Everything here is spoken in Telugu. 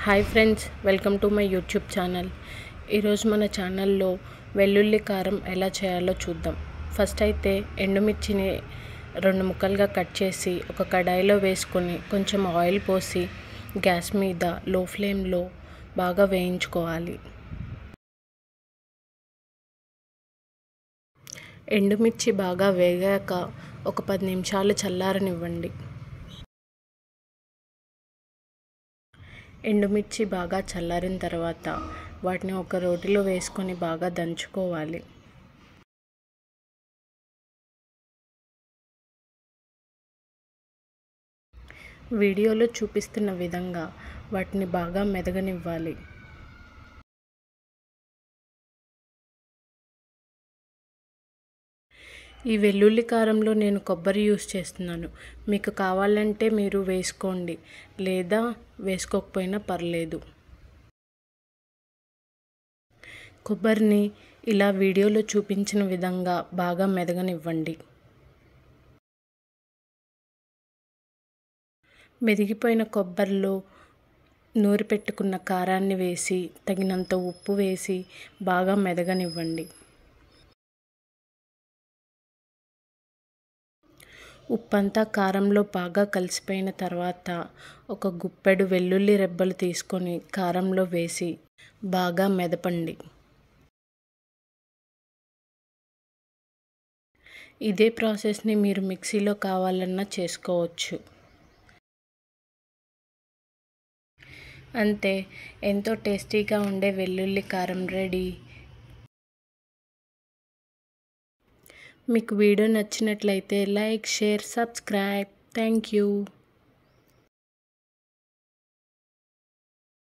Hi friends, welcome to my YouTube channel. ఈరోజు మన ఛానల్లో వెల్లుల్లి కారం ఎలా చేయాలో చూద్దాం. ఫస్ట్ అయితే ఎండుమిర్చిని 2 ముక్కలుగా కట్ చేసి ఒక కడాయిలో వేసుకొని కొంచెం ఆయిల్ పోసి గ్యాస్ మీద లో ఫ్లేమ్లో బాగా వేయించుకోవాలి. ఎండుమిర్చి బాగా వేగాక ఒక 10 నిమిషాలు చల్లారనివ్వండి. ఎండుమిర్చి బాగా చల్లారిన తర్వాత వాటిని ఒక రోటిలో వేసుకొని బాగా దంచుకోవాలి. వీడియోలో చూపిస్తున్న విధంగా వాటిని బాగా మెదగనివ్వాలి. ఈ వెల్లుల్లి కారంలో నేను కొబ్బరి యూస్ చేస్తున్నాను. మీకు కావాలంటే మీరు వేసుకోండి, లేదా వేసుకోకపోయినా పర్లేదు. కొబ్బరిని ఇలా వీడియోలో చూపించిన విధంగా బాగా మెదగనివ్వండి. మెదిగిపోయిన కొబ్బరిలో నూరి పెట్టుకున్న కారాన్ని వేసి తగినంత ఉప్పు వేసి బాగా మెదగనివ్వండి. ఉప్పంతా కారంలో బాగా కలిసిపోయిన తర్వాత ఒక గుప్పెడు వెల్లుల్లి రెబ్బలు తీసుకొని కారంలో వేసి బాగా మెదపండి. ఇదే ప్రాసెస్ని మీరు మిక్సీలో కావాలన్నా చేసుకోవచ్చు. అంతే, ఎంతో టేస్టీగా ఉండే వెల్లుల్లి కారం రెడీ. మీకు వీడియో నచ్చినట్లయితే like, share, subscribe. Thank you.